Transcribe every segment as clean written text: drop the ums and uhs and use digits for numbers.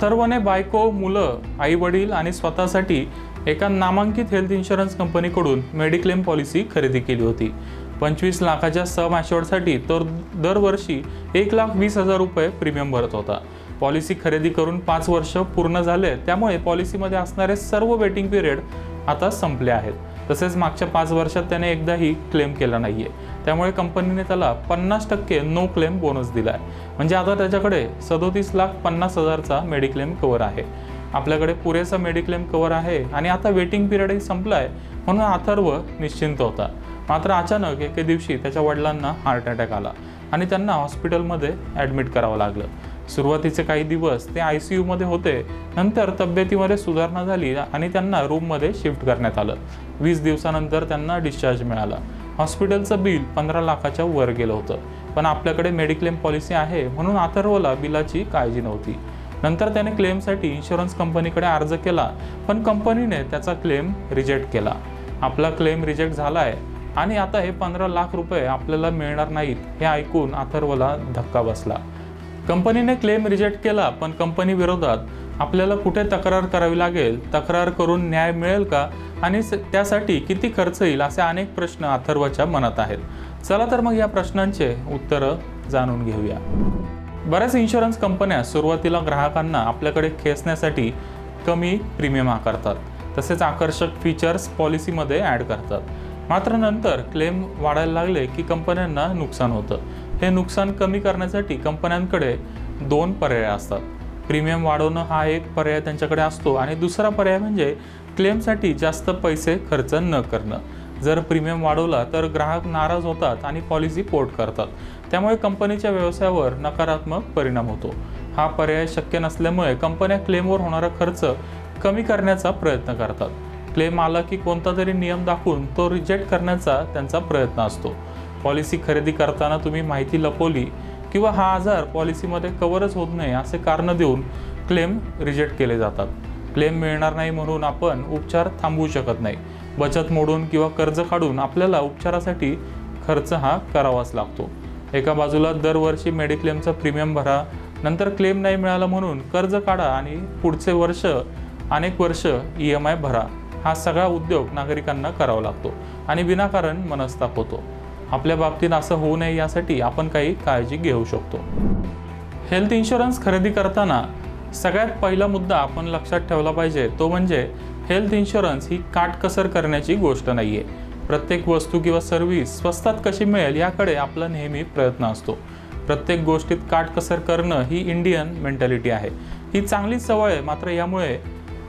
अथर्वने बायको, मुलं, आई वडील आणि स्वतःसाठी एका नामांकित हेल्थ इन्शुरन्स कंपनीकडून मेडिक्लेम पॉलिसी खरेदी केली होती। 25 लाखाच्या सम ॲश्योर्डसाठी तो दरवर्षी 1,20,000 रुपये प्रीमियम भरत होता। पॉलिसी खरेदी करून 5 वर्ष पूर्ण झाले, त्यामुळे पॉलिसीमध्ये असणारे सर्व वेटिंग पिरियड आता संपले आहेत। तसेच मागच्या 5 वर्षात त्याने एकदाही क्लेम केला नाहीये, त्यामुळे कंपनीने त्याला 50% नो क्लेम बोनस दिला आहे। म्हणजे आता त्याच्याकडे 37,50,000चा मेडिक्लेम कव्हर आहे। आपल्याकडे पुरेसा मेडिक्लेम कव्हर आहे आणि आता वेटिंग पिरियडही संपलाय, म्हणून अथर्व निश्चिंत होता। मात्र अचानक एके दिवशी त्याच्या वडिलांना हार्ट अटॅक आला आणि त्यांना हॉस्पिटलमध्ये ॲडमिट करावं लागलं। सुरुवातीचे काही दिवस ते ICU मध्ये होते, नंतर तब्येतीमध्ये सुधारणा झाली आणि त्यांना रूममध्ये शिफ्ट करण्यात आलं। 20 दिवसानंतर त्यांना डिस्चार्ज मिळाला। हॉस्पिटलचं बिल 15 लाखाच्या वर गेलं होतं, पण आपल्याकडे मेडिक्लेम पॉलिसी आहे म्हणून अथर्वला बिलाची काळजी नव्हती। नंतर त्याने क्लेमसाठी इन्शुरन्स कंपनीकडे अर्ज केला, पण कंपनीने त्याचा क्लेम रिजेक्ट केला। आपला क्लेम रिजेक्ट झाला आहे आणि आता हे 15 लाख रुपये आपल्याला मिळणार नाहीत हे ऐकून अथर्वला धक्का बसला। कंपनीने क्लेम रिजेक्ट केला, पण कंपनी विरोधात आपल्याला कुठे तक्रार करावी लागेल, तक्रार करून न्याय मिळेल का आणि त्यासाठी किती खर्च येईल, असे अनेक प्रश्न अथर्वच्या मनात आहेत। चला तर मग या प्रश्नांचे उत्तरं जाणून घेऊया। बऱ्याच इन्शुरन्स कंपन्या सुरुवातीला ग्राहकांना आपल्याकडे खेचण्यासाठी कमी प्रीमियम आकारतात, तसेच आकर्षक फीचर्स पॉलिसीमध्ये ॲड करतात। मात्र नंतर क्लेम वाढायला लागले की कंपन्यांना नुकसान होतं। हे नुकसान कमी करण्यासाठी कंपन्यांकडे 2 पर्याय असतात। प्रीमियम वाढवणं हा एक पर्याय त्यांच्याकडे असतो आणि दुसरा पर्याय म्हणजे क्लेमसाठी जास्त पैसे खर्च न करणं। जर प्रीमियम वाढवला तर ग्राहक नाराज होतात आणि पॉलिसी पोर्ट करतात, त्यामुळे कंपनीच्या व्यवसायावर नकारात्मक परिणाम होतो। हा पर्याय शक्य नसल्यामुळे कंपन्या क्लेमवर होणारा खर्च कमी करण्याचा प्रयत्न करतात। क्लेम आला की कोणता तरी नियम दाखवून तो रिजेक्ट करण्याचा त्यांचा प्रयत्न असतो। पॉलिसी खरेदी करताना तुम्ही माहिती लपवली किंवा हा आजार पॉलिसीमध्ये कव्हरच होत नाही असे कारण देऊन क्लेम रिजेक्ट केले जातात। क्लेम मिळणार नाही म्हणून आपण उपचार थांबवू शकत नाही। बचत मोडून किंवा कर्ज काढून आपल्याला उपचारासाठी खर्च हा करावाच लागतो। एका बाजूला दरवर्षी मेडिक्लेमचा प्रीमियम भरा, नंतर क्लेम नाही मिळाला म्हणून कर्ज काढा आणि पुढचे वर्ष अनेक वर्ष EMI भरा। हा सगळा उद्योग नागरिकांना करावा लागतो आणि विनाकारण मनस्ताप होतो। आपल्या बाबतीत असं होऊ नये यासाठी आपण काही काळजी घेऊ शकतो। हेल्थ इन्शुरन्स खरेदी करताना सगळ्यात पहिला मुद्दा आपण लक्षात ठेवला पाहिजे, तो म्हणजे हेल्थ इन्शुरन्स ही काटकसर करण्याची गोष्ट नाहीये। प्रत्येक वस्तू किंवा सर्व्हिस स्वस्तात कशी मिळेल याकडे आपला नेहमी प्रयत्न असतो। प्रत्येक गोष्टीत काटकसर करणं ही इंडियन मेंटॅलिटी आहे। ही चांगली सवय आहे, मात्र यामुळे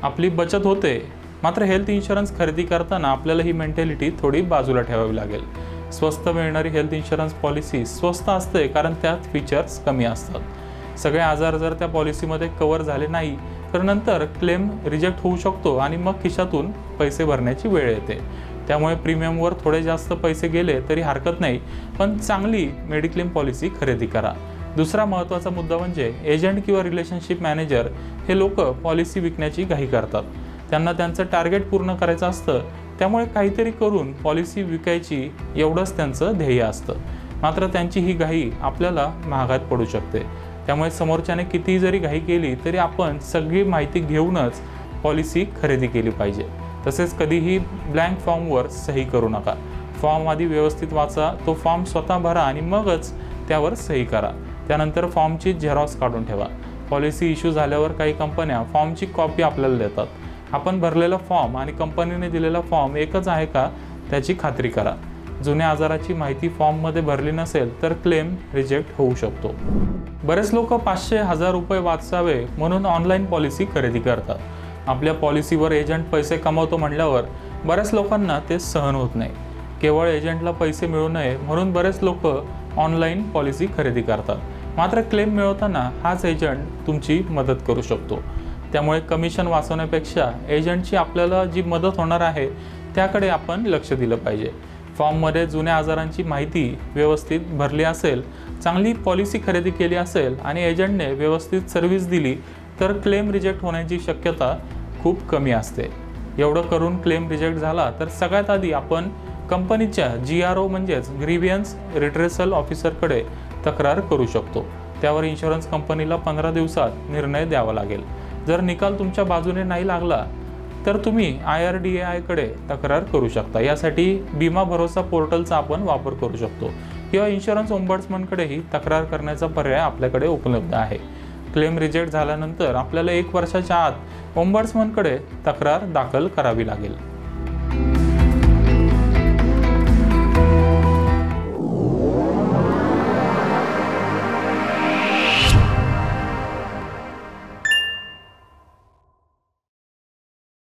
आपली बचत होते। मात्र हेल्थ इन्शुरन्स खरेदी करताना आपल्याला ही मेंटॅलिटी थोडी बाजूला ठेवावी लागेल। स्वस्त मिळणारी हेल्थ इन्शुरन्स पॉलिसी स्वस्त असते कारण त्यात फीचर्स कमी असतात। सगळे आजार जर त्या पॉलिसीमध्ये कव्हर झाले नाही तर नंतर क्लेम रिजेक्ट होऊ शकतो आणि मग खिशातून पैसे भरण्याची वेळ येते। त्यामुळे प्रीमियमवर थोडे जास्त पैसे गेले तरी हरकत नाही, पण चांगली मेडिक्लेम पॉलिसी खरेदी करा। दुसरा महत्त्वाचा मुद्दा म्हणजे एजंट किंवा रिलेशनशिप मॅनेजर हे लोक पॉलिसी विकण्याची घाई करतात। त्यांना त्यांचं टार्गेट पूर्ण करायचं असतं, त्यामुळे काहीतरी करून पॉलिसी विकायची एवढंच त्यांचं ध्येय असतं। मात्र त्यांची ही घाई आपल्याला महागात पडू शकते। त्यामुळे समोरच्याने कितीही जरी घाई केली तरी आपण सगळी माहिती घेऊनच पॉलिसी खरेदी केली पाहिजे। तसेच कधीही ब्लँक फॉर्मवर सही करू नका। फॉर्म आधी व्यवस्थित वाचा, तो फॉर्म स्वतः भरा आणि मगच त्यावर सही करा। त्यानंतर फॉर्मची झेरॉक्स काढून ठेवा। पॉलिसी इश्यू झाल्यावर काही कंपन्या फॉर्मची कॉपी आपल्याला देतात। आपण भरलेला फॉर्म आणि कंपनीने दिलेला फॉर्म एकच आहे का त्याची खात्री करा। जुन्या आजाराची माहिती फॉर्ममध्ये भरली नसेल तर क्लेम रिजेक्ट होऊ शकतो। बरेच लोक 500-1000 रुपये वाचावे म्हणून ऑनलाईन पॉलिसी खरेदी करतात। आपल्या पॉलिसीवर एजंट पैसे कमवतो म्हणल्यावर बऱ्याच लोकांना ते सहन होत नाही। केवळ एजंटला पैसे मिळू नये म्हणून बरेच लोक ऑनलाईन पॉलिसी खरेदी करतात। मात्र क्लेम मिळवताना हाच एजंट तुमची मदत करू शकतो। त्यामुळे कमिशन वाचवण्यापेक्षा एजंटची आपल्याला जी मदत होणार आहे त्याकडे आपण लक्ष दिलं पाहिजे। फॉर्ममध्ये जुन्या आजारांची माहिती व्यवस्थित भरली असेल, चांगली पॉलिसी खरेदी केली असेल आणि एजंटने व्यवस्थित सर्व्हिस दिली तर क्लेम रिजेक्ट होण्याची शक्यता खूप कमी असते। एवढं करून क्लेम रिजेक्ट झाला तर सगळ्यात आधी आपण कंपनीच्या GRO म्हणजेच ग्रीव्हियन्स रिट्रेसल ऑफिसरकडे तक्रार करू शकतो। त्यावर इन्शुरन्स कंपनीला 15 दिवसात निर्णय द्यावा लागेल। जर निकाल तुमच्या बाजूने नाही लागला तर तुम्ही IRDAI तक्रार करू शकता। यासाठी बीमा भरोसा पोर्टलचा आपण वापर करू शकतो किंवा इन्शुरन्स ओम्बड्समनकडेही तक्रार करण्याचा पर्याय आपल्याकडे उपलब्ध आहे। क्लेम रिजेक्ट झाल्यानंतर आपल्याला 1 वर्षाच्या आत ओम्बड्समनकडे तक्रार दाखल करावी लागेल।